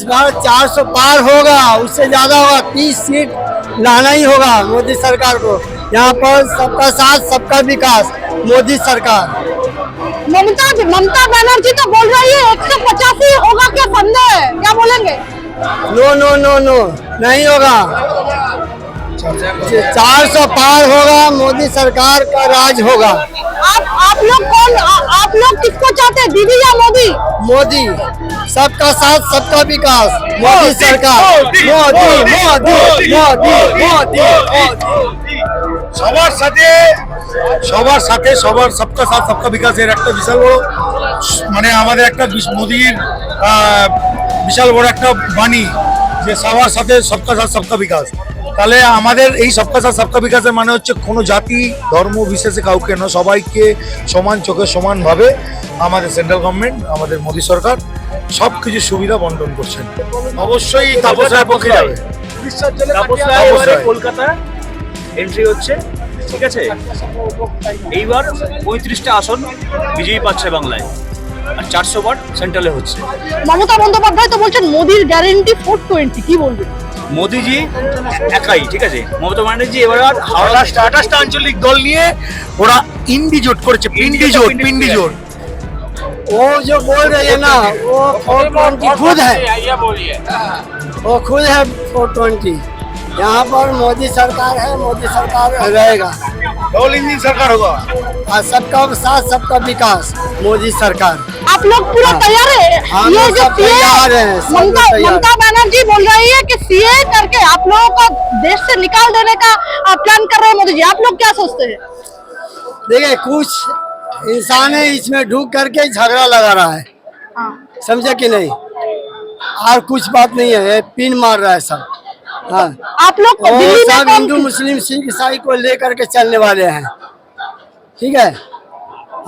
इस बार 400 पार होगा, उससे ज्यादा होगा। 30 सीट लाना ही होगा मोदी सरकार को। यहाँ पर सबका साथ सबका विकास, मोदी सरकार। ममता बनर्जी तो बोल रही है 185 होगा, क्या संदेह है, क्या बोलेंगे? नो नो नो नो, नहीं होगा। 400 पार होगा, मोदी सरकार का राज होगा। आप लोग किसको चाहते हैं, दीदी या मोदी? मोदी, सबका साथ सबका विकास, मोदी सरकार। मोदी मोदी मोदी मोदी मोदी। সবার সাথে সবার সবকা সাথ সবকা বিকাশের একটা বিশাল বড় মানে আমাদের একটা মোদির বিশাল বড় একটা বাণী যে সবার সাথে সবকা সাথ সবকা বিকাশ। তাহলে আমাদের এই সবকা সাথ সবকা বিকাশের মানে হচ্ছে কোনো জাতি ধর্ম বিশেষে কাউকে নয়, সবাইকে সমান চোখে সমানভাবে আমাদের সেন্ট্রাল গভর্নমেন্ট, আমাদের মোদী সরকার সব কিছু সুবিধা বন্টন করছেন। অবশ্যই তাপস রায়ের পক্ষে যাবে। কলকাতা এন্ট্রি হচ্ছে, ঠিক আছে। এইবার 35টা আসন বিজেপি পাচ্ছে বাংলায়, আর 400 ওয়াট সেন্ট্রালে হচ্ছে। মমতা বন্দ্যোপাধ্যায় তো বলছেন মোদির গ্যারেন্টি 420, কি বলবেন? মোদিজি একাই, ঠিক আছে। মমতা ব্যানার্জি এবার আর হাওড়া 28টা আঞ্চলিক দল নিয়ে ওরা ইন্ডি জোট করেছে, পিন্ডি জোট। वो जो बोल रही है ना, वो 420 खुद है, वो खुद है 420। यहाँ पर मोदी सरकार है, मोदी सरकार रहेगा, डबल इंजन सरकार होगा और सबका साथ सबका विकास, मोदी सरकार। आप लोग पूरा तैयार है? हम ये लोग जो सब तैयार हैं, सब लोग तैयार। ममता बनर्जी बोल रही है कि सीए करके आप लोगों को देश से निकाल देने का प्लान कर रहे हैं मोदी जी, आप लोग क्या सोचते हैं? देखिए, कुछ इंसान है इसमें ढूक करके झगड़ा लगा रहा है, समझे कि नहीं? और कुछ बात नहीं है, ये पिन मार रहा है सब। हाँ, आप लोग को वो दिल्ली में सब कौन हिंदू मुस्लिम सिख ईसाई को लेकर के चलने वाले हैं, ठीक है।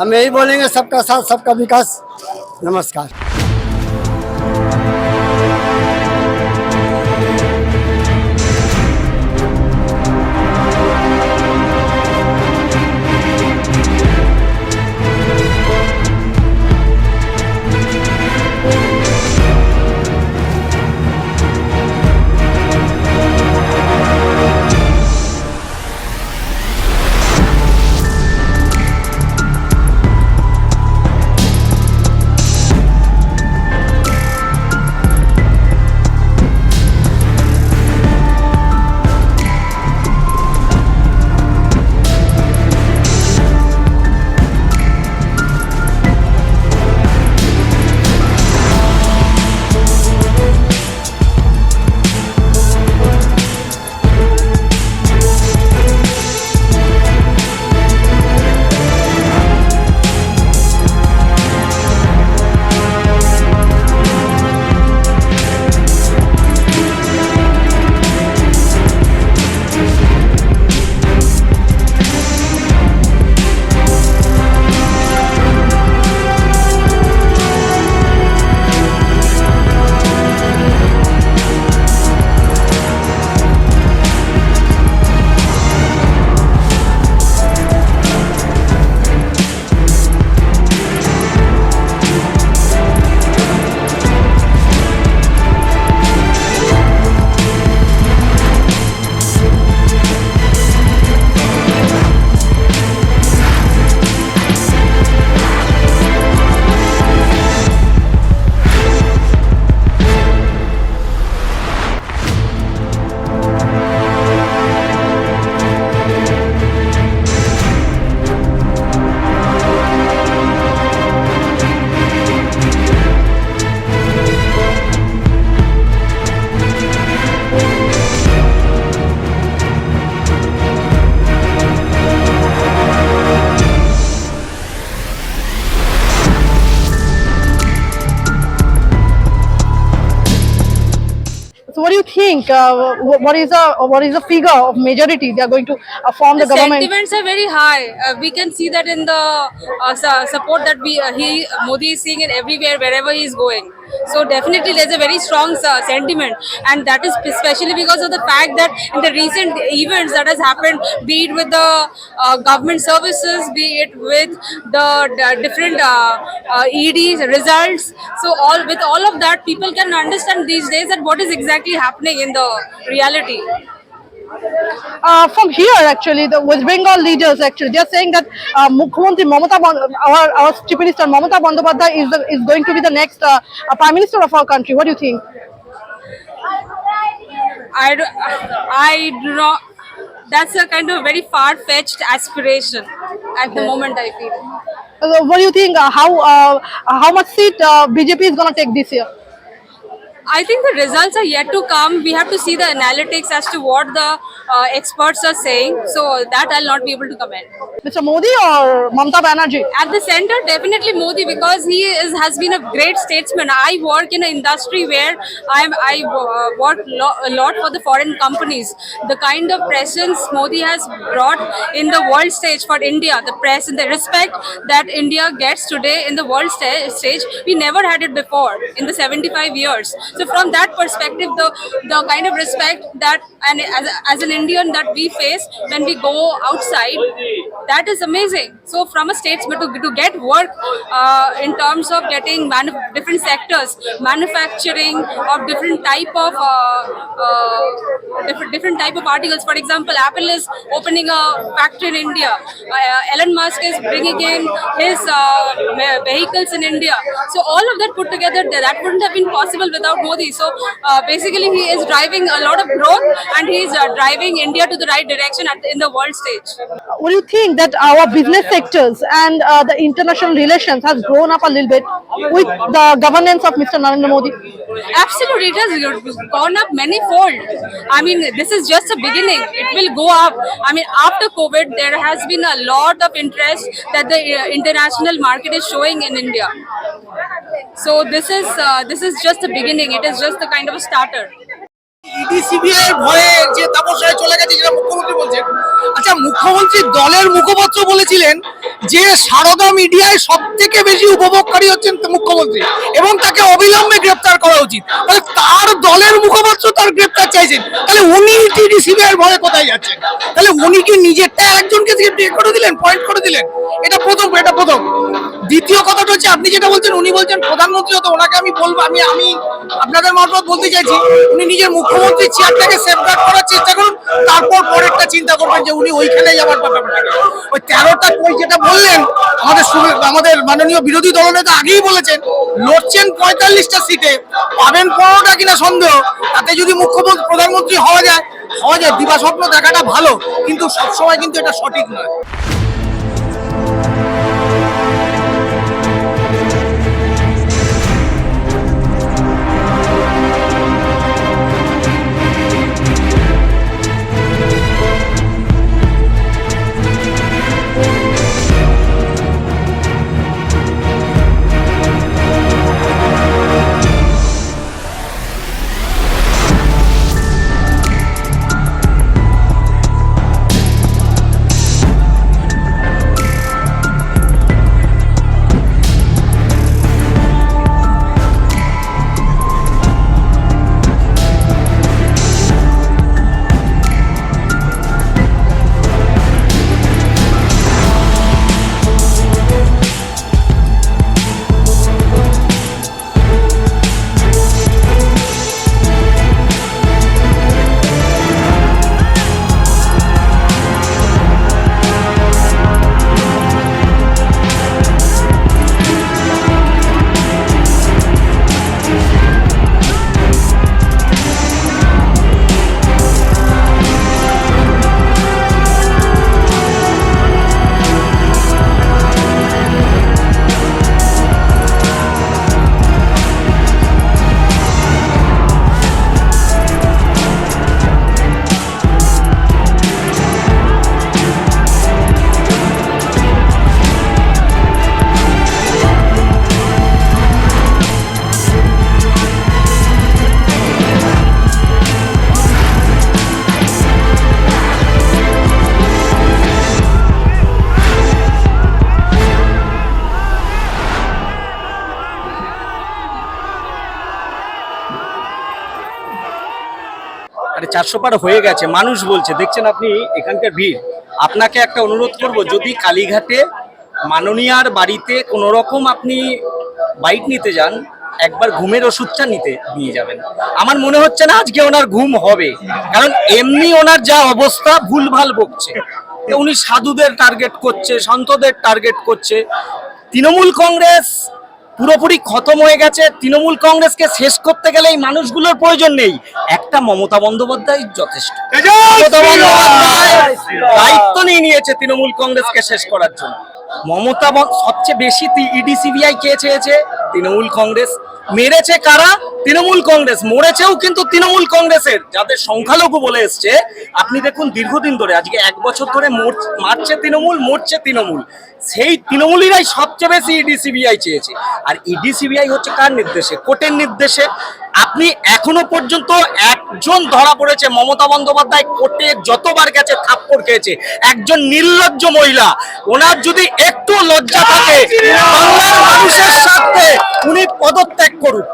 हम यही बोलेंगे, सबका साथ सबका विकास। नमस्कार। So what do you think? What is the figure of majority they are going to form the government? Sentiments are very high. We can see that in the support that Modi is seeing in everywhere, wherever he is going. So definitely there's a very strong sentiment, and that is especially because of the fact that in the recent events that has happened, be it with the government services, be it with the different EDs results. So with all of that, people can understand these days that what is exactly happening in the reality. From here, actually, the West Bengal leaders actually they are saying that Mukhyamantri our Chief Minister Mamata Bandyopadhyay is going to be the next Prime Minister of our country. What do you think? I do not. That's a kind of very far-fetched aspiration at the moment, I feel. What do you think? How much seat BJP is going to take this year? I think the results are yet to come. We have to see the analytics as to what the experts are saying. So that I'll not be able to comment. Mr. Modi or Mamata Banerjee? At the center, definitely Modi, because has been a great statesman. I work in an industry where I work a lot for the foreign companies. The kind of presence Modi has brought in the world stage for India, the press and the respect that India gets today in the world stage, we never had it before in the 75 years. So from that perspective, the kind of respect that and as an Indian that we face when we go outside, that is amazing. So from a statesman to get work in terms of getting different sectors, manufacturing of different type of different type of articles. For example, Apple is opening a factory in India. Elon Musk is bringing in his vehicles in India. So all of that put together, that wouldn't have been possible without Modi. So basically, he is driving a lot of growth, and he is driving India to the right direction in the world stage. What do you think that our business sectors and the international relations has grown up a little bit with the governance of Mr. Narendra Modi? Absolutely, it has gone up many-fold. I mean, this is just a beginning. It will go up. I mean, after COVID, there has been a lot of interest that the international market is showing in India. So this is just the beginning. It is just the kind of a starter. ED CBI ভয়ে যে তাপসরায় চলে গেছে যেটা মুখ্যমন্ত্রী বলছেন। আচ্ছা, মুখ্যমন্ত্রী দলের মুখপাত্র বলেছিলেন যে সারদা মিডিয়ায় সব থেকে বেশি উপভোগকারী হচ্ছেন মুখ্যমন্ত্রী এবং তাকে অবিলম্বে গ্রেপ্তার করা উচিত। তাহলে তার দলের মুখপাত্র তার গ্রেপ্তার চাইছেন, তাহলে উনি ইডি সিবিআই ভয়ে কোথায় যাচ্ছেন? তাহলে উনি কি নিজেরটা একজনকে করে দিলেন, পয়েন্ট করে দিলেন? এটা প্রথম। দ্বিতীয় কথাটা হচ্ছে আপনি যেটা বলছেন, উনি বলছেন প্রধানমন্ত্রী হতো, ওনাকে আমি বলবো, আমি আপনাদের মারফত বলতে চাইছি, উনি নিজের মুখ্যমন্ত্রী চেয়ারটাকে সেফগার্ড করার চেষ্টা করুন, তারপর পরেরটা চিন্তা করবেন যে উনি ওইখানে যাওয়ার ব্যাপারটা। ওই 13টা ওই যেটা বললেন, আমাদের মাননীয় বিরোধী দলনেতা আগেই বলেছেন লড়ছেন 45টা সিটে, পাবেন 15টা কিনা সন্দেহ। তাতে যদি মুখ্যমন্ত্রী প্রধানমন্ত্রী হওয়া যায়, দিবাস্বপ্ন দেখাটা ভালো, কিন্তু সবসময় কিন্তু এটা সঠিক নয়। আরে 400 পার হয়ে গেছে, মানুষ বলছে, দেখছেন আপনি এখানকার ভিড়। আপনাকে একটা অনুরোধ করব, যদি কালীঘাটে মাননীয়ার বাড়িতে কোনো রকম আপনি বাইট নিতে যান, একবার ঘুমের ওষুধটা নিয়ে যাবেন। আমার মনে হচ্ছে না আজকে ওনার ঘুম হবে, কারণ এমনি ওনার যা অবস্থা, ভুলভাল বকছে। উনি সাধুদের টার্গেট করছে, সন্তদের টার্গেট করছে। তৃণমূল কংগ্রেস পুরোপুরি খতম হয়ে গেছে। তৃণমূল কংগ্রেসকে শেষ করতে গেলে এই মানুষগুলোর প্রয়োজন নেই, একটা মমতা বন্দ্যোপাধ্যায় যথেষ্ট। মমতা বন্দ্যোপাধ্যায় দায়িত্ব নিয়েছে তৃণমূল কংগ্রেসকে শেষ করার জন্য। সবচেয়ে বেশি ইডি সিবিআই কে চেয়েছে? তৃণমূল কংগ্রেস। মেরেছে কারা? তৃণমূল কংগ্রেস। মরেছেও কিন্তু তৃণমূল কংগ্রেসের, যাদের সংখ্যালঘু বলে এসছে। আপনি দেখুন দীর্ঘদিন ধরে, আজকে 1 বছর ধরে মারছে তৃণমূল, মরছে তৃণমূল। সেই তৃণমূলীরাই সবচেয়ে বেশি ইডি সিবিআই চেয়েছে। আর ইডি সিবিআই হচ্ছে কার নির্দেশে? কোর্টের নির্দেশে। আপনি এখনো পর্যন্ত একজন ধরা পড়েছে? মমতা বন্দ্যোপাধ্যায় কোর্টে যতবার গেছে থাপ্পড় খেয়েছে। একজন নির্লজ্জ মহিলা, ওনার যদি একটু লজ্জা থাকে, বাংলার মানুষের স্বার্থে উনি পদত্যাগ করুন।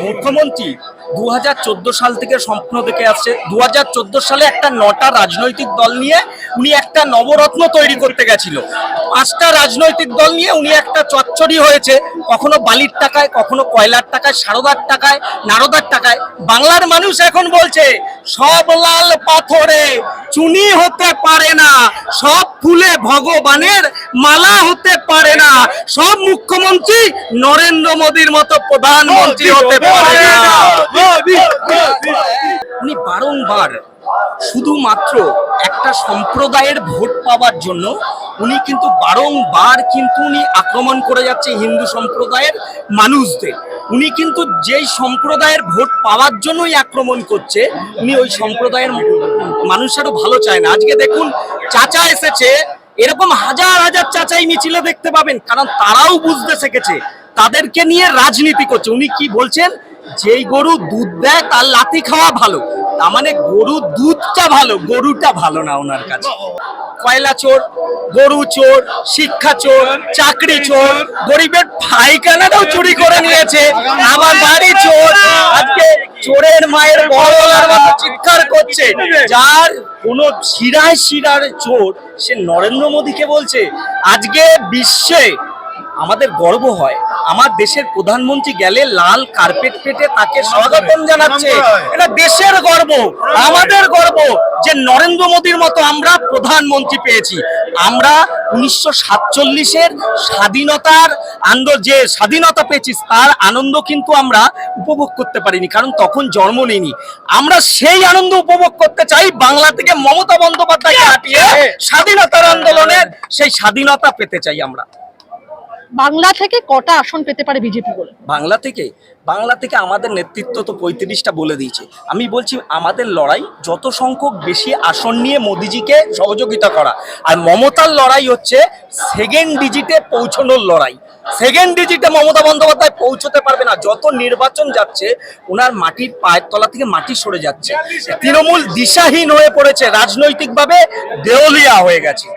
মুখ্যমন্ত্রী 2014 সাল থেকে স্বপ্ন দেখে আসছে। 2014 সালে একটা 9টা রাজনৈতিক দল নিয়ে উনি একটা নবরত্ন তৈরি করতে গেছিল। 5টা রাজনৈতিক দল নিয়ে উনি একটা চচ্চড়ি হয়েছে, কখনো বালির টাকায়, কখনো কয়লার টাকায়, সারদার টাকায়, নারদার টাকায়। বাংলার মানুষ এখন বলছে, সব লাল পাথরে চুনি হতে পারে না, সব ফুলে ভগবানের মালা হতে পারে না, সব মুখ্যমন্ত্রী নরেন্দ্র মোদীর মতো প্রধানমন্ত্রী হতে পারে না। উনি বারংবার শুধুমাত্র একটা সম্প্রদায়ের ভোট পাওয়ার জন্য উনি কিন্তু বারংবার উনি আক্রমণ করে যাচ্ছে হিন্দু সম্প্রদায়ের মানুষদের। উনি কিন্তু যেই সম্প্রদায়ের ভোট পাওয়ার জন্যই আক্রমণ করছে, উনি ওই সম্প্রদায়ের মানুষেরও ভালো চায় না। আজকে দেখুন চাচা এসেছে, এরকম হাজার হাজার চাচাই মিছিলে দেখতে পাবেন, কারণ তারাও বুঝতে শিখেছে তাদেরকে নিয়ে রাজনীতি করছে। উনি কি বলছেন? যেই গরু দুধ দেয় তার লাথি খাওয়া ভালো। তার মানে গরু দুধটা ভালো, গরুটা ভালো না ওনার কাছে। কয়লা চোর, গরু চোর, শিক্ষা চোর, চাকরি চোর, গরিবের পায়খানাটাও চুরি করে নিয়েছে, আমার বাড়ি চোর। আজকে চোরের মায়ের বড়লার মতো চিৎকার করছে, যার কোনো শিরার চোর, সে নরেন্দ্র মোদীকে বলছে। আজকে বিশ্বে আমাদের গর্ব হয়, আমার দেশের প্রধানমন্ত্রী গেলে লাল কার্পেট পেতে তাকে স্বাগতম জানাচ্ছে। এটা দেশের গর্ব, আমাদের গর্ব যে নরেন্দ্র মোদীর মতো আমরা প্রধানমন্ত্রী পেয়েছি। আমরা 1947-এর স্বাধীনতার যে স্বাধীনতা পেয়েছি, তার আনন্দ কিন্তু আমরা উপভোগ করতে পারিনি, কারণ তখন জন্ম নেইনি। আমরা সেই আনন্দ উপভোগ করতে চাই, বাংলা থেকে মমতা বন্দ্যোপাধ্যায়কে হাঁটিয়ে স্বাধীনতার আন্দোলনের সেই স্বাধীনতা পেতে চাই আমরা। বাংলা থেকে কটা আসন পেতে পারে বিজেপি বলে? বাংলা থেকে আমাদের নেতৃত্ব তো 35টা বলে দিয়েছে। আমি বলছি আমাদের লড়াই যত সংখ্যক বেশি আসন নিয়ে মোদিজিকে সহযোগিতা করা, আর মমতার লড়াই হচ্ছে সেকেন্ড ডিজিটে পৌঁছানোর লড়াই। সেকেন্ড ডিজিটে মমতা বন্দ্যোপাধ্যায় পৌঁছতে পারবে না। যত নির্বাচন যাচ্ছে ওনার মাটির পায়ের তলা থেকে মাটি সরে যাচ্ছে। তৃণমূল দিশাহীন হয়ে পড়েছে, রাজনৈতিকভাবে দেওলিয়া হয়ে গেছে।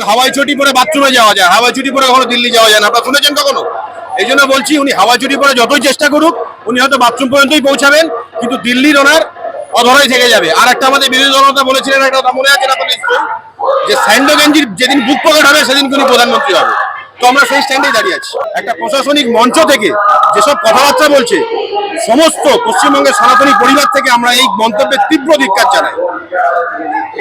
হাওয়াই চটি পরে বাথরুমে যাওয়া যায়, হাওয়াই চটি পরে কখনো দিল্লি যাওয়া যায় না, আপনারা শুনেছেন কখনো? এই জন্য বলছি উনি হাওয়াই চটি পরে যতই চেষ্টা করুক উনি হয়তো বাথরুম পর্যন্তই পৌঁছাবেন, কিন্তু দিল্লির ওনার অধরাই থেকে যাবে। আর একটা আমাদের বিরোধী দলনেতা বলেছিলেন, একটা কথা মনে আছে আপনাদের নিশ্চয়ই, যে স্যান্ডো গেঞ্জির যেদিন বুক পকেট হবে সেদিন উনি প্রধানমন্ত্রী হবে। তো আমরা সেই স্ট্যান্ডেই দাঁড়িয়ে আছি। একটা প্রশাসনিক মঞ্চ থেকে যেসব কথাবার্তা বলছে, সমস্ত পশ্চিমবঙ্গের সনাতনী পরিবার থেকে আমরা এই মন্তব্যের তীব্র ধিক্কার জানাই।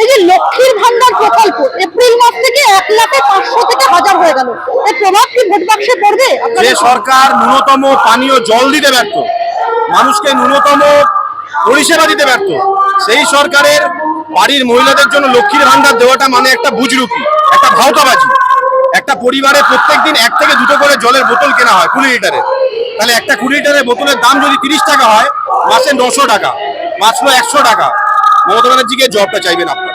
এই যে লক্ষ্মীর ভান্ডার প্রকল্প এপ্রিল মাস থেকে 1,500,000 থেকে 1000 হয়ে গেল, এর প্রভাব কি ভোট বাক্সে পড়বে? যে সরকার ন্যূনতম পানীয় জল দিতে ব্যর্থ, মানুষকে ন্যূনতম পরিষেবা দিতে ব্যর্থ, সেই সরকারের বাড়ির মহিলাদের জন্য লক্ষ্মীর ভান্ডার দেওয়াটা মানে একটা বুজরুকি, একটা ভাওতাবাজি। একটা পরিবারে প্রত্যেকদিন 1 থেকে 2টো করে জলের বোতল কেনা হয় 20 লিটারের, তাহলে একটা 20 লিটারের বোতলের দাম যদি 30 টাকা হয়, মাসে 900 টাকা, মাত্র 100 টাকা। মমতা ব্যানার্জিকে জবটা চাইবেন আপনারা।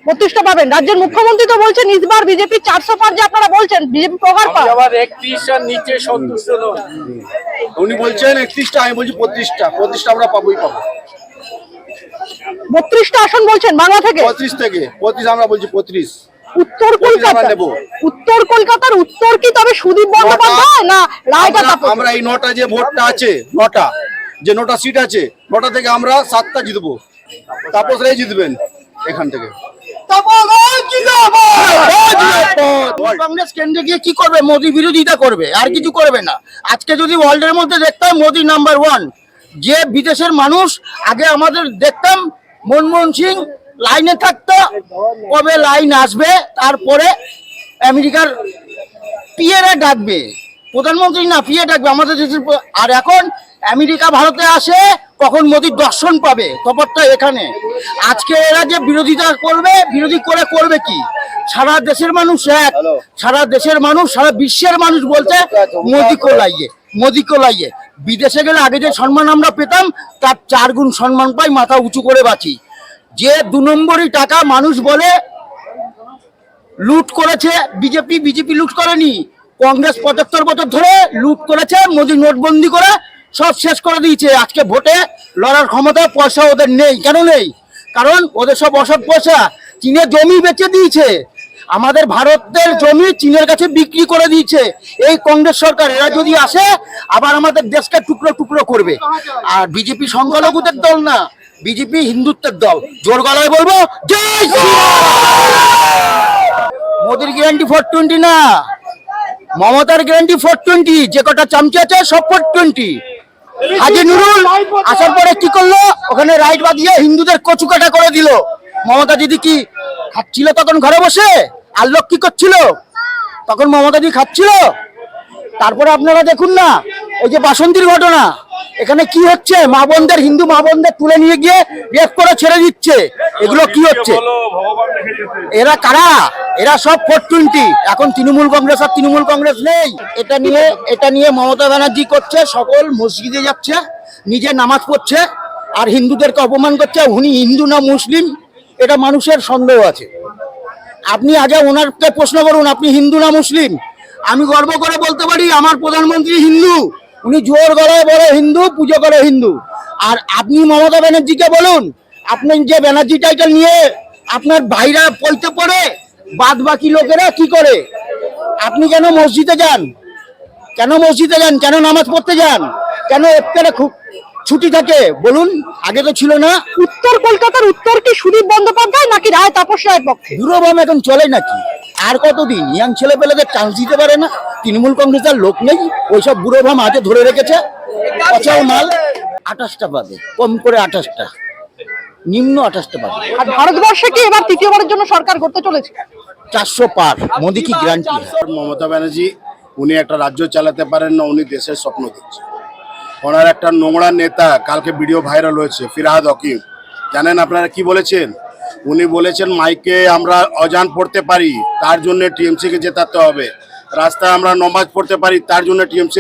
32টা পাবেন। রাজ্যের মুখ্যমন্ত্রী তো বলছেন ইসবার বিজেপি 400 পার, যে আপনারা বলছেন বিজেপি প্রকার পার। আবার 31টার নিচে সন্তুষ্ট নয়। উনি বলছেন 31টা, আমি বলছি 35টা। 35টা আমরা পাবোই পাবো। 32টা আসন বলছেন বাংলা থেকে। 35 থেকে 35 আমরা বলছি 35। উত্তর কলকাতা, উত্তর কলকাতার উত্তর কি তবে সুদীপ বন্দ্যোপাধ্যায় না রায়টা? আমরা এই 9টা যে ভোটটা আছে, 9টা যে 9টা সিট আছে, 9টা থেকে আমরা 7টা জিতবো। তাপস রায় জিতবেন এখান থেকে। কংগ্রেস কেন্দ্রে গিয়ে কি করবে? মোদী বিরোধিতা করবে, আর কিছু করবে না। আজকে যদি ওয়ার্ল্ডের মধ্যে দেখতাম মোদী নাম্বার 1, যে বিদেশের মানুষ আগে আমাদের দেখতাম মনমোহন সিং লাইনে থাকতো, কবে লাইন আসবে, তারপরে আমেরিকার পিএরা ডাকবে, প্রধানমন্ত্রী না পিএ ডাকবে আমাদের দেশের। আর এখন আমেরিকা ভারতে আসে, কখন মোদীর দর্শন পাবে, তফাৎটা এখানে। আজকে এরা যে বিরোধিতা করবে, বিরোধী করে করবে কি? সারা দেশের মানুষ এক, সারা দেশের মানুষ, সারা বিশ্বের মানুষ বলছে মোদী কো লাইয়ে, মোদী কো লাইয়ে। বিদেশে গেলে আগে যে সম্মান আমরা পেতাম তার 4 গুণ সম্মান পাই, মাথা উঁচু করে বাঁচি। যে 2 নম্বরই টাকা মানুষ বলে লুট করেছে বিজেপি, বিজেপি লুট করেনি। কংগ্রেস 75 বছর ধরে লুট করেছে, মোদী নোটবন্দি করে সব শেষ করে দিয়েছে। আজকে ভোটে লড়ার ক্ষমতা, পয়সা ওদের নেই। কেন নেই? কারণ ওদের সব অসৎ পয়সা। চীনে জমি বেচে দিয়েছে, আমাদের ভারতের জমি চীনের কাছে বিক্রি করে দিয়েছে এই কংগ্রেস সরকার। এরা যদি আসে আবার আমাদের দেশকে টুকরো টুকরো করবে। আর বিজেপি সংখ্যালঘুদের দল না, বিজেপি হিন্দুত্বের দল। জোর গলায় বলবো জয় মোদীর গ্যারান্টি 420 না, মমতার গ্যারান্টি 420। যে কটা চামচা আছে সব 420। হাজি নুরুল আসার পরে কি করলো? ওখানে রাইট বাদিয়ে হিন্দুদের কচুকাটা করে দিল। মমতা দিদি কি খাচ্ছিল তখন ঘরে বসে? আর লোক কি করছিল তখন? মমতা দিদি খাচ্ছিল। তারপরে আপনারা দেখুন না, এই যে বাসন্তীর ঘটনা, এখানে কি হচ্ছে? মা বোনদের, হিন্দু মা বোনদের তুলে নিয়ে গিয়ে রেপ করে ছেড়ে দিচ্ছে। এগুলো কি হচ্ছে? এরা কারা? এরা সব 420। এখন তৃণমূল কংগ্রেস আর তৃণমূল কংগ্রেস নেই। এটা নিয়ে মমতা ব্যানার্জি করছে, সকল মসজিদে যাচ্ছে, নিজে নামাজ পড়ছে আর হিন্দুদেরকে অপমান করছে। উনি হিন্দু না মুসলিম এটা মানুষের সন্দেহ আছে। আপনি আগে ওনারকে প্রশ্ন করুন, আপনি হিন্দু না মুসলিম? আমি গর্ব করে বলতে পারি আমার প্রধানমন্ত্রী হিন্দু। উনি জোর গলায় বলে হিন্দু, পুজো করে হিন্দু। আর আপনি মমতা ব্যানার্জিকে বলুন, আপনি যে ব্যানার্জি টাইটেল নিয়ে আপনার ভাইরা পড়তে পড়ে, বাদ বাকি লোকেরা কি করে? আপনি কেন মসজিদে যান? কেন মসজিদে যান? কেন নামাজ পড়তে যান? কেন ইফতারে ছুটি থাকে বলুন? আগে তো ছিল না। উত্তর কলকাতার উত্তর কি সুদীপ বন্দ্যোপাধ্যায় নাকি রায় তাপস রায়ের পক্ষে? বুড়ো বাম এখন চলে নাকি? আর কতদিন ইয়াং ছেলে পেলেদের চান্স দিতে পারে না? তৃণমূল কংগ্রেসের লোক নেই, ওইসব বুড়ো ভাম আজও ধরে রেখেছে। পচাও মাল। 28টা পাবে, কম করে 28টা, নিম্ন 28টা পাবে। আর ভারতবর্ষে কি এবার তৃতীয়বারের জন্য সরকার করতে চলেছে? 400 পার। মোদী কি গ্যারান্টি? মমতা ব্যানার্জি উনি একটা রাজ্য চালাতে পারেন না, উনি দেশের স্বপ্ন দেখছেন। ওনার একটা নোংরা নেতা, কালকে ভিডিও ভাইরাল হয়েছে, ফিরহাদ হকিম, জানেন আপনারা কি বলেছেন? উনি বলেছেন মাইকে আমরা অজান পড়তে পারি, তার জন্য টিএমসি কে জেতাতে হবে। রাস্তায় আমরা নমাজ পড়তে পারি, তার জন্য টিএমসি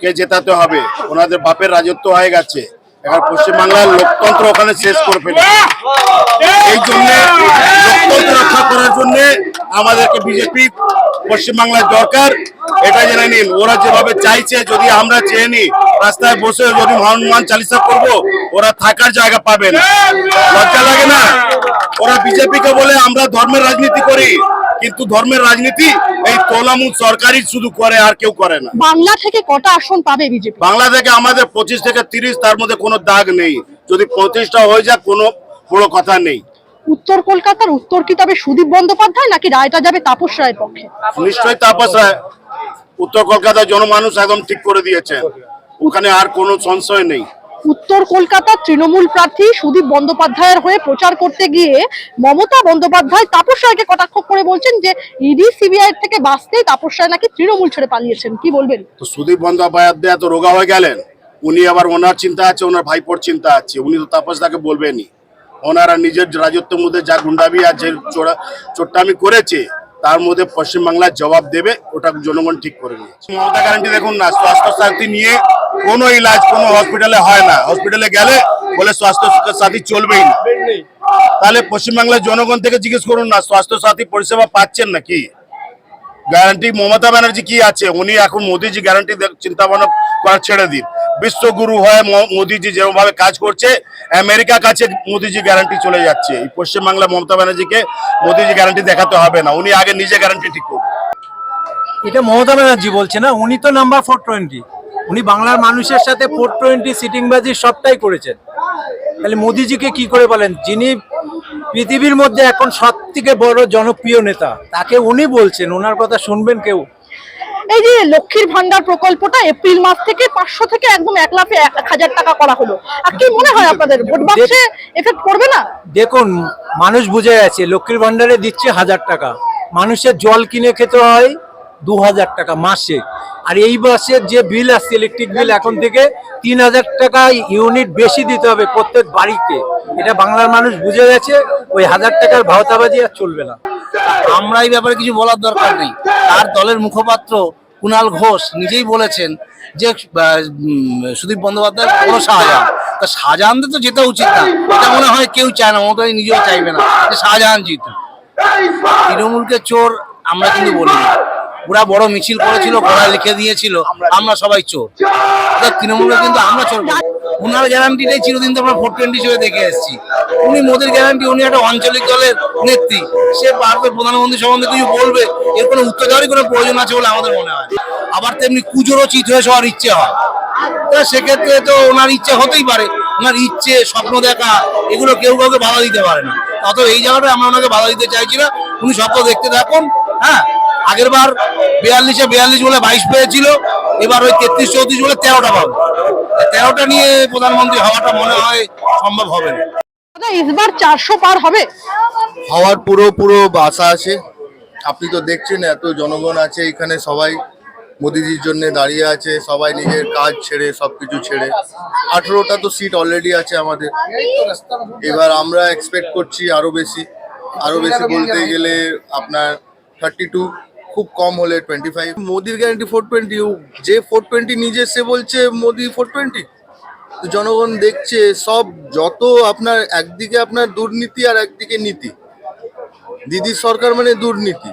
কে জেতাতে হবে। ওনাদের বাপের রাজত্ব হয়ে গেছে। এখন পশ্চিমবাংলার লোকতন্ত্র ওখানে শেষ করে ফেলেছে। এই জন্য লোকতন্ত্র রক্ষা করার জন্য আমাদেরকে বিজেপি পশ্চিমবাংলার দরকার। এটা জেনে নিন, ওরা যেভাবে চাইছে, যদি আমরা চেয়ে নিই রাস্তায় বসে যদি হনুমান চালিসা করবো, ওরা থাকার জায়গা পাবে না। লজ্জা লাগে না? ওরা বিজেপি কে বলে আমরা ধর্মের রাজনীতি করি, কিন্তু ধর্মের রাজনীতি এই তোলামুল সরকারই শুধু করে, আর কেউ করে না। বাংলা থেকে কটা আসন পাবে বিজেপি? বাংলা থেকে আমাদের 25 থেকে 30, তার মধ্যে কোনো দাগ নেই। যদি 25টা হয়ে যায় কোনো বড় কথা নেই। উত্তর কলকাতার উত্তর কি তবে সুদীপ বন্দ্যোপাধ্যায় নাকি রায়টা যাবে তাপস রায়ের পক্ষে? নিশ্চয়ই তাপস রায়। উত্তর কলকাতার জনমানুষ একদম ঠিক করে দিয়েছে, ওখানে আর কোনো সংশয় নেই। উত্তর কলকাতার তৃণমূল প্রার্থী সুদীপ বন্দ্যোপাধ্যায়ের হয়ে প্রচার করতে গিয়ে মমতা বন্দ্যোপাধ্যায় তাপস রায়কে কটাক্ষ করে বলছেন যে ইডি সিবিআই থেকে বাঁচতেই তাপস রায় নাকি তৃণমূল ছেড়ে পালিয়েছেন। কি বলবেন? তো সুদীপ বন্দ্যোপাধ্যায় এত রোগা হয়ে গেলেন, উনি আবার ওনার চিন্তা আছে, ওনার ভাইপোর চিন্তা আছে। উনি তো তাপসদাকে বলবেনই। ওনারা নিজের রাজত্বের মধ্যে যা গুন্ডামি আর যে চোট্টামি করেছে তার মধ্যে পশ্চিমবাংলার জবাব দেবে, ওটা জনগণ ঠিক করে নিয়েছে। মমতা গ্যারান্টি দেখুন না, স্বাস্থ্য সাথী নিয়ে কোনো ইলাজ কোনো হসপিটালে হয় না। হসপিটালে গেলে বলে স্বাস্থ্য সাথী চলবেই না। তাহলে পশ্চিমবাংলার জনগণ থেকে জিজ্ঞেস করুন না, স্বাস্থ্য সাথী পরিষেবা পাচ্ছেন নাকি? গ্যারান্টি মমতা ব্যানার্জি কি আছে? উনি এখন মোদিজি গ্যারান্টি চিন্তা ভাবনা করা ছেড়ে দিন। বিশ্বগুরু হয় মোদিজি যেভাবে কাজ করছে, আমেরিকা কাছে মোদিজি গ্যারান্টি চলে যাচ্ছে। এই পশ্চিমবাংলা মমতা ব্যানার্জিকে মোদিজি গ্যারান্টি দেখাতে হবে না, উনি আগে নিজে গ্যারান্টি ঠিক করুন। এটা মমতা ব্যানার্জি বলছে না, উনি তো নাম্বার 420। উনি বাংলার মানুষের সাথে 420 সিটিংবাজি সবটাই করেছেন। তাহলে মোদিজিকে কি করে বলেন, যিনি পৃথিবীর মধ্যে এখন সব থেকে বড় জনপ্রিয় নেতা, তাকে উনি বলছেন, ওনার কথা শুনবেন কেউ? এই যে লক্ষ্মীর ভান্ডার প্রকল্পটা এপ্রিল মাস থেকে 500 থেকে একদম 1,00,000 টাকা করা হলো, আর কি মনে হয় আপনাদের ভোট বাক্সে এফেক্ট করবে না? দেখুন, মানুষ বুঝে গেছে লক্ষ্মীর ভান্ডারে দিচ্ছে 1000 টাকা, মানুষের জল কিনে খেতে হয় 2000 টাকা মাসে। আর এই মাসের যে বিল আসছে ইলেকট্রিক বিল, এখন থেকে 3000 টাকা ইউনিট বেশি দিতে হবে প্রত্যেক বাড়িতে। এটা বাংলার মানুষ বুঝে গেছে, ওই 1000 টাকার ভাওতাবাজি আর চলবে না। আমরা এই ব্যাপারে কিছু বলার দরকার নেই। তার দলের মুখপাত্র কুণাল ঘোষ নিজেই বলেছেন যে সুদীপ বন্দ্যোপাধ্যায় বড় শাহজাহান। তা শাহজাহানদের তো যেতে উচিত না, এটা মনে হয় কেউ চায় না, মমতা নিজেও চাইবে না যে শাহজাহান জিতুক। তৃণমূলকে চোর আমরা কিন্তু বলিনি, ওরা বড় মিছিল করেছিল, গলায় লিখে দিয়েছিল আমরা সবাই চোর। তৃণমূলকে কিন্তু আমরা চোর বলি। উনার গ্যারান্টিটাই চিরদিন তো আমরা 420 হিসেবে দেখে এসেছি। উনি মোদির গ্যারান্টি, উনি একটা আঞ্চলিক দলের নেত্রী, সে পারবে প্রধানমন্ত্রী সম্বন্ধে কিছু বলবে, এর কোনো উত্তর দেওয়ারই কোনো প্রয়োজন আছে বলে আমাদের মনে হয়। আবার তেমনি কুজোরও চিত হয়ে সবার ইচ্ছে হয়, তো সেক্ষেত্রে তো ওনার ইচ্ছে হতেই পারে। ওনার ইচ্ছে, স্বপ্ন দেখা, এগুলো কেউ কাউকে বাধা দিতে পারে না। অত এই জায়গাটা আমরা ওনাকে বাধা দিতে চাইছি না, উনি স্বপ্ন দেখতে থাকুন। হ্যাঁ, আগের বার 42 বলে 22 পেয়েছিল, এবার ওই 33-34 বলে 13টা পাবে। 13টা নিয়ে প্রধানমন্ত্রী হওয়াটা মনে হয় সম্ভব হবে না। এবার 400 পার হবে হওয়ার পুরো আশা আছে। আপনি তো দেখছেন এত জনগণ আছে এখানে, সবাই মোদিজির জন্য দাঁড়িয়ে আছে, সবাই নিজের কাজ ছেড়ে সবকিছু ছেড়ে। 18টা তো সিট অলরেডি আছে আমাদের। এবার আমরা এক্সপেক্ট করছি আরো বেশি বলতে গেলে আপনার 32, খুব কম হলে 25। মোদির গ্যারান্টি 420, যে 420 নিজে সে বলছে মোদি 420। তো জনগণ দেখছে সব, যত আপনার একদিকে আপনার দুর্নীতি আর একদিকে নীতি। দিদির সরকার মানে দুর্নীতি,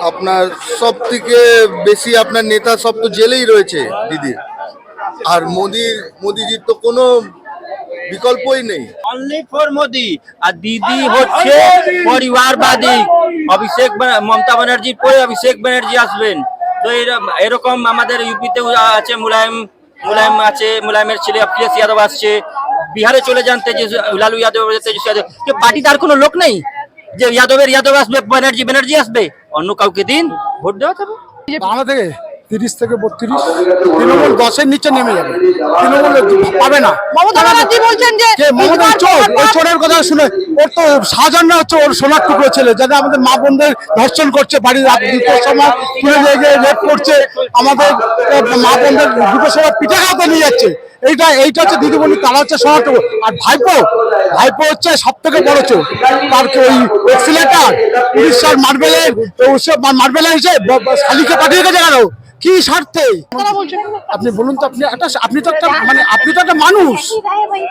আপনার সব থেকে বেশি আপনার নেতা সব তো জেলেই রয়েছে দিদির। আর মোদিজির তো কোনো বিকল্পই নেই। Only for Modi. আর দিদি হচ্ছে পরিবারবাদী। মমতা ব্যানার্জির পরে অভিষেক ব্যানার্জি আসবেন। তো এরকম আমাদের ইউপিতে আছে মুলায়ম আছে, মুলায়মের ছেলে অখিলেশ যাদব আসছে। বিহারে চলে যান লালু যাদব, তেজস্বী যাদব। পার্টিতে আর কোনো লোক নেই যে যাদব আসবে, ব্যানার্জি আসবে। অন্য কাউকে দিন, ভোট দেওয়া যাবে। বাংলা থেকে 30 থেকে 32, তৃণমূল 10-এর নিচে নেমে যাবে। তৃণমূল পাবে না। মমতা ব্যানার্জি বলছেন যে মমতা চোর, ওই চোরের কথা শুনে ওর তো শাহজাহান হচ্ছে ওর সোনার টুকরো ছেলে, যাতে আমাদের মা বোনদের ধর্ষণ করছে, বাড়ির রাত 2টোর সময় তুলে নিয়ে গিয়ে রেপ করছে, আমাদের মা বোনদের 2টোর সময় পিঠে খাওয়াতে নিয়ে যাচ্ছে। এইটা হচ্ছে দিদিমণি, তারা হচ্ছে সোনার টুকরো। আর ভাইপো হচ্ছে সব থেকে বড় চোর। তার ওই এক্সিলেটার উড়িষ্যার মার্বেলের হিসেবে শালিকে পাঠিয়ে গেছে কেন, কি স্বার্থে? আপনি বলুন তো, আপনি তো একটা মানুষ।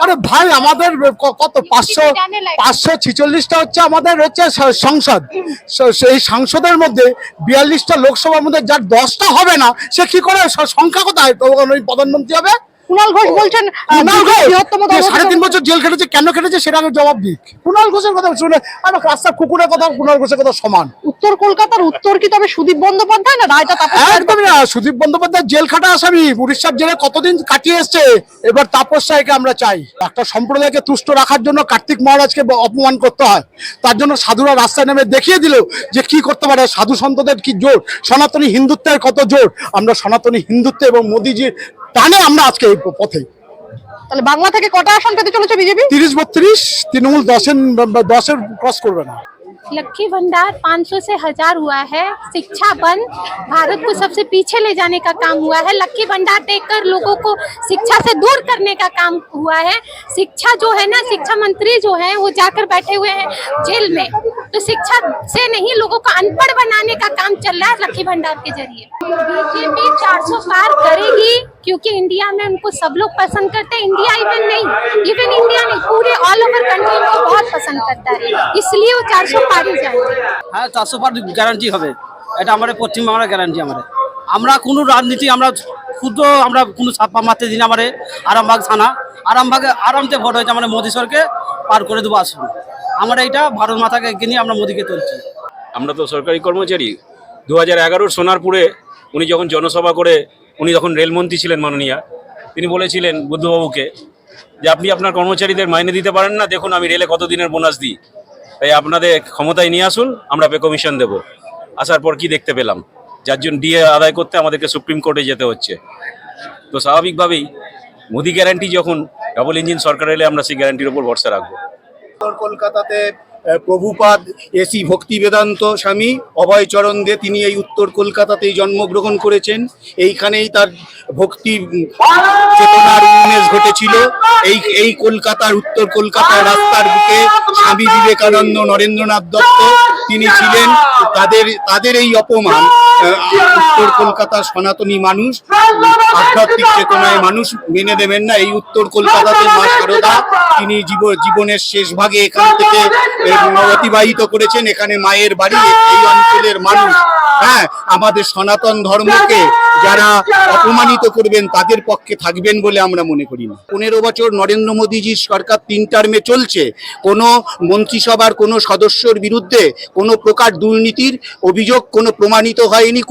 আরে ভাই, আমাদের কত 546টা হচ্ছে আমাদের হচ্ছে সংসদ। সেই সংসদের মধ্যে 42টা লোকসভার মধ্যে যার 10টা হবে না, সে কি করে সংখ্যা কোথায় প্রধানমন্ত্রী হবে? কুণাল ঘোষ বলছেন কুণাল ঘোষ বৃহত্তম দল হতে 3.5 বছর জেল খেটেছে, কেন খেটেছে সেটা আগে জবাব দিক। কুণাল ঘোষের কথা শুনে আমার রাস্তার কুকুরের কথা কুণাল ঘোষের কথা সমান। উত্তর কলকাতার উত্তর কি তবে সুদীপ বন্দ্যোপাধ্যায় না রায়টা তাপস? একদমই না, সুদীপ বন্দ্যোপাধ্যায় জেল খাটা আসামি, উড়িষ্যার জেলে কতদিন কাটিয়ে এসছে। এবার তাপস রায়কে আমরা চাই। একটা সম্প্রদায়কে তুষ্ট রাখার জন্য কার্তিক মহারাজকে অপমান করতে হয়, তার জন্য সাধুরা রাস্তায় নেমে দেখিয়ে দিল যে কি করতে পারে, সাধু সন্তদের কি জোর, সনাতনী হিন্দুত্বের কত জোর। আমরা সনাতনী হিন্দুত্ব এবং মোদিজির টানে আমরা আজকে এই পথে। তাহলে বাংলা থেকে কটা আসন পেতে চলেছে বিজেপি? 30-32, তৃণমূল 10-এর ক্রস করবে না। लक्की भंडार 500 से 1000 हुआ है। शिक्षा बंद, भारत को सबसे पीछे ले जाने का काम हुआ है। लक्की भंडार देकर लोगों को शिक्षा से दूर करने का काम हुआ है। शिक्षा जो है ना, शिक्षा मंत्री जो है वो जाकर बैठे हुए हैं जेल में, तो शिक्षा से नहीं लोगों को अनपढ़ बनाने का काम चल रहा है लक्की भंडार के जरिए। बीजेपी 400 पार करेगी क्योंकि इंडिया में उनको सब लोग पसंद करते हैं। इंडिया इवन इंडिया नहीं, पूरे ऑल ओवर कंट्री उनको बहुत पसंद करता है, इसलिए वो 400 पार ही जाएंगे। হ্যাঁ 400 পার গ্যারান্টি হবে, এটা আমাদের পশ্চিমবাংলার গ্যারান্টি। আমরা কোনো রাজনীতি আমরা ক্ষুদ্র আমরা কোনো ছাপ্পা মারতে দিন। আমাদের আরামবাগ থানা আরামতে ভোট হয়েছে, আমরা মোদী সরকে পার করে দেবো আসুন। আমরা এটা ভারত মাতাকে এগিয়ে নিয়ে আমরা মোদীকে তুলছি। আমরা তো সরকারি কর্মচারী। 2011 সোনারপুরে উনি যখন জনসভা করে, উনি যখন রেলমন্ত্রী ছিলেন মাননীয়া, তিনি বলেছিলেন বুদ্ধবাবুকে যে আপনি আপনার কর্মচারীদের মাইনে দিতে পারেন না, দেখুন আমি রেলে কত দিনের বোনাস দিই, তাই আপনাদের ক্ষমতায় নিয়ে আসুন, আমরা পে কমিশন দেবো। আসার পর কি দেখতে পেলাম, যার জন্য ডিএ আদায় করতে আমাদেরকে সুপ্রিম কোর্টে যেতে হচ্ছে। তো স্বাভাবিকভাবেই মোদি গ্যারান্টি যখন, ডবল ইঞ্জিন সরকার এলে আমরা সেই গ্যারান্টির উপর ভরসা রাখবো। কলকাতাতে প্রভুপাদ এসি ভক্তি বেদান্ত স্বামী অভয়চরণ দে, তিনি এই উত্তর কলকাতাতেই জন্মগ্রহণ করেছেন। এইখানেই তার ভক্তি চেতনার উন্মেষ ঘটেছিল। এই কলকাতার, উত্তর কলকাতার রাস্তার বুকে স্বামী বিবেকানন্দ, নরেন্দ্রনাথ দত্ত তিনি ছিলেন। তাদের এই অপমান উত্তর কলকাতার সনাতনী মানুষ, আধ্যাত্মিক চেতনায় মানুষ মেনে দেবেন না। এই উত্তর কলকাতাতে মা শারদা তিনি জীবনের শেষ ভাগে এখান থেকে অতিবাহিত করেছেন। এখানে মায়ের বাড়ি, এই অঞ্চলের মানুষ আমাদের সনাতন ধর্মকে যারা অপমানিত করবেন তাদের পক্ষে থাকবেন বলে আমরা মনে করি না। 15 বছর নরেন্দ্র মোদীজির সরকার 3 টার্মে চলছে, কোনো মন্ত্রিসভার কোনো সদস্যর বিরুদ্ধে কোনো প্রকার দুর্নীতির অভিযোগ কোনো প্রমাণিত হয়নি।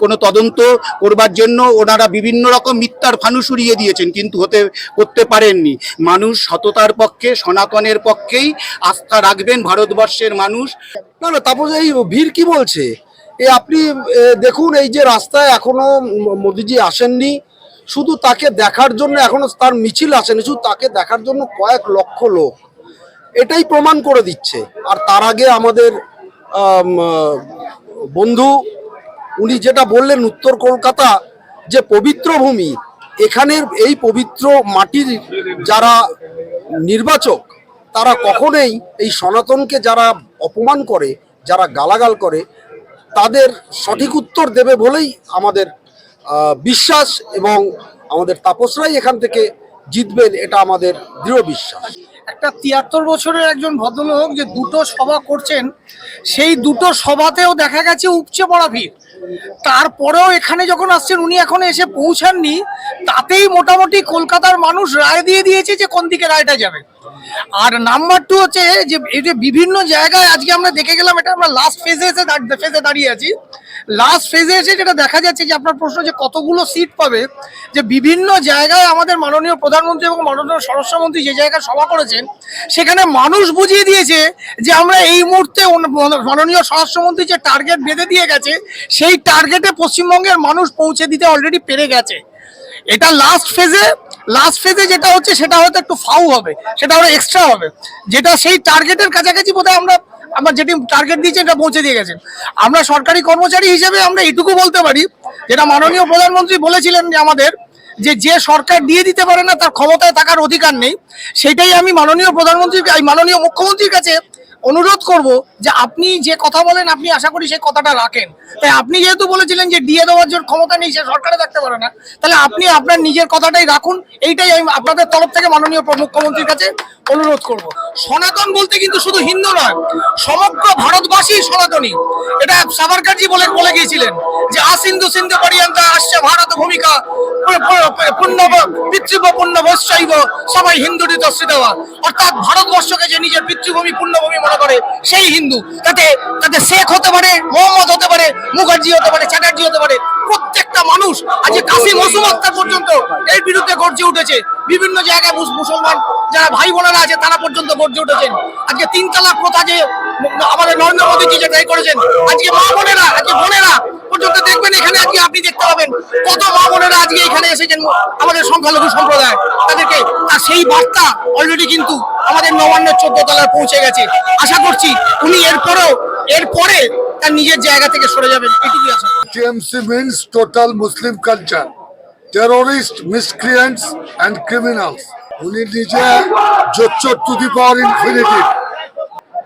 কোনো তদন্ত করবার জন্য ওনারা বিভিন্ন রকম মিথ্যার ফানুস উড়িয়ে দিয়েছেন, কিন্তু করতে পারেননি। মানুষ সততার পক্ষে, সনাতনের পক্ষেই আস্থা রাখবেন ভারতবর্ষের মানুষ। না, তারপর এই ভিড় কি বলছে? আপনি দেখুন, এই যে রাস্তায় এখনো মোদিজি আসেননি, শুধু তাকে দেখার জন্য এখনো তার মিছিল আসেনি, শুধু তাকে দেখার জন্য কয়েক লক্ষ লোক, এটাই প্রমাণ করে দিচ্ছে। আর তার আগে আমাদের বন্ধু উনি যেটা বললেন, উত্তর কলকাতা যে পবিত্র ভূমি, এখানের এই পবিত্র মাটির যারা নির্বাচক তারা কখনোই এই সনাতনকে যারা অপমান করে, যারা গালাগাল করে, তাদের সঠিক উত্তর দেবে বলেই আমাদের বিশ্বাস, এবং আমাদের তাপসরাই এখান থেকে জিতবেন, এটা আমাদের দৃঢ় বিশ্বাস। একটা 73 বছরের একজন ভদ্রলোক যে দুটো সভা করছেন, সেই দুটো সভাতেও দেখা গেছে উপচে পড়া ভিড়। তারপরেও এখানে যখন আসছেন, উনি এখন এসে পৌঁছাননি, তাতেই মোটামুটি কলকাতার মানুষ রায় দিয়ে দিয়েছে যে কোন দিকে রায়টা যাবে। আর নাম্বার 2 হচ্ছে যে এই যে বিভিন্ন জায়গায় আজকে আমরা দেখে গেলাম, এটা আমরা লাস্ট ফেজে দাঁড়িয়ে আছি। লাস্ট ফেজে এসে যেটা দেখা যাচ্ছে যে আপনার প্রশ্ন যে কতগুলো সিট পাবে, যে বিভিন্ন জায়গায় আমাদের মাননীয় প্রধানমন্ত্রী এবং মাননীয় স্বরাষ্ট্রমন্ত্রী যে জায়গায় সভা করেছেন, সেখানে মানুষ বুঝিয়ে দিয়েছে যে আমরা এই মুহূর্তে মাননীয় স্বরাষ্ট্রমন্ত্রী যে টার্গেট বেঁধে দিয়ে গেছে, সেই টার্গেটে পশ্চিমবঙ্গের মানুষ পৌঁছে দিতে অলরেডি পেরে গেছে। এটা লাস্ট ফেজে যেটা হচ্ছে সেটা হয়তো একটু ফাউ হবে, সেটা হয়তো এক্সট্রা হবে, যেটা সেই টার্গেটের কাছাকাছি বোধহয় আমরা যেটি টার্গেট দিয়েছি এটা পৌঁছে দিয়ে গেছেন। আমরা সরকারি কর্মচারী হিসেবে আমরা এটুকু বলতে পারি, যেটা মাননীয় প্রধানমন্ত্রী বলেছিলেন যে আমাদের যে সরকার দিয়ে দিতে পারে না তার ক্ষমতায় থাকার অধিকার নেই, সেটাই আমি মাননীয় মুখ্যমন্ত্রীর কাছে অনুরোধ করব যে আপনি যে কথা বলেন আপনি আশা করি সেই কথাটা রাখেন। তাই আপনি যেহেতু বলেছিলেন যে ডিএ দেওয়ার জন্য ক্ষমতা নেই, সে সরকারে থাকতে পারে না, তাহলে আপনি আপনার নিজের কথাটাই রাখুন। এইটাই আমি আপনাদের তরফ থেকে মাননীয় মুখ্যমন্ত্রীর কাছে অনুরোধ করব। সনাতন বলতে কিন্তু শুধু হিন্দু নয়, সমগ্র ভারতবাসী সনাতনী। এটা সাভারকারজি বলে গিয়েছিলেন যে আসিন্দু সিন্ধু পর্যন্ত আসছে ভারত ভূমিকা পুণ্য পিতৃভ পুণ্য বৈশৈব সবাই হিন্দুরই দর্শিত দেওয়া, অর্থাৎ ভারতবর্ষকে যে নিজের পিতৃভূমি পুণ্যভূমি মনে করে সেই হিন্দু। তাতে শেখ হতে পারে, মোহাম্মদ হতে পারে, মুখার্জি হতে পারে, চ্যাটার্জি হতে পারে, প্রত্যেকটা মানুষ আজ কাশি মৌসুম আক্তার পর্যন্ত এর বিরুদ্ধে গর্জে উঠেছে। বিভিন্ন জায়গায় মুসলমান যারা ভাই বোনেরা আছে তারা পর্যন্ত গর্জে উঠেছেন। আজকে 3 তালাক প্রথা যে আমাদের নরেন্দ্র মোদীজি যে ট্রাই করেছেন, আজকে মা বোনেরা, আজকে বোনেরা পর্যন্ত দেখবেন এখানে, আজকে আপনি দেখতে পাবেন কত মা বোনেরা আজকে এখানে এসেছেন আমাদের সংখ্যালঘু সম্প্রদায় তাদেরকে। আর সেই বার্তা অলরেডি কিন্তু আমাদের নবান্নের 14 তলায় পৌঁছে গেছে। আশা করছি উনি এরপরে তার নিজের জায়গা থেকে সরে যাবেন, এটুকুই আশা। TMC means total Muslim culture, terrorist, miscreants and criminals. উনি নিজে জোচ্চর to the power infinity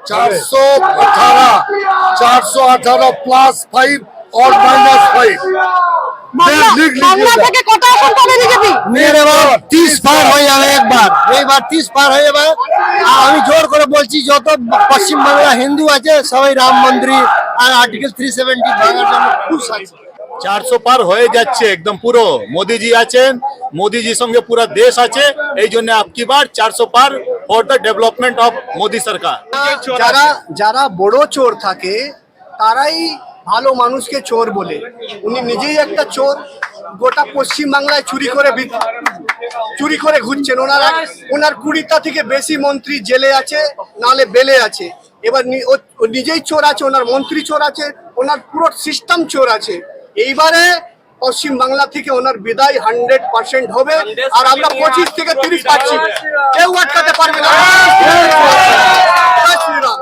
418 plus 5 or minus 5 Bangla থেকে কত আসন পাবে বিজেপি? 30 পার হয়ে যাবে এইবার 30 পার হয়ে যাবে। আমি জোর করে বলছি যত পশ্চিম বাংলা হিন্দু আছে সবাই রাম মন্দির আর আর্টিকেল 370 ভাঙার জন্য খুশ আছে। 400 পার হয়ে যাচ্ছে একদম পুরো। মোদিজি আছেন, মোদিজির সঙ্গে পুরো দেশ আছে, এই জন্য আপকি বার 400 পার for the development of Modi সরকার। যারা বড় চোর থাকে তারাই ভালো মানুষকে চোর বলে। উনি নিজেই একটা চোর, গোটা পশ্চিম বাংলায় চুরি করে ঘুরছেন। ওনার 20টা থেকে বেশি মন্ত্রী জেলে আছে, নালে বেলে আছে। এবার ও নিজেই চোর আছে, ওনার মন্ত্রী চোর আছে, ওনার পুরো সিস্টেম চোর আছে। এইবারে পশ্চিম বাংলা থেকে ওনার বিদায় 100% হবে, আর আমরা 25 থেকে 30 পাচ্ছি, কেউ আটকাতে পারবে না। জয় শ্রীরাম।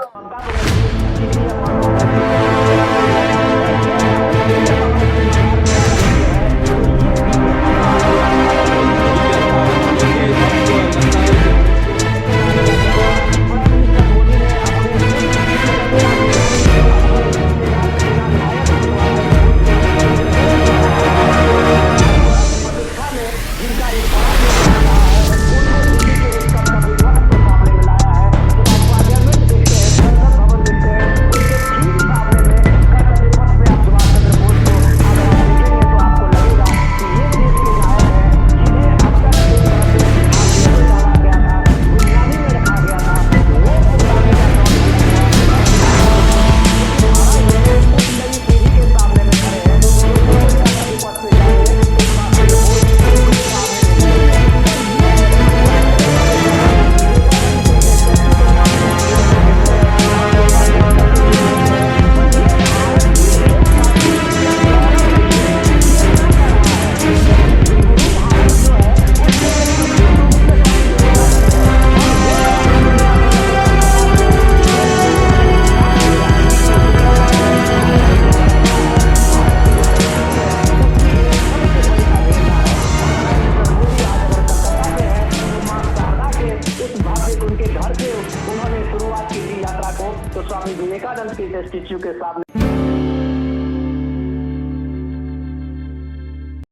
तो स्वामी विवेकानंद के स्टेच्यू के सामने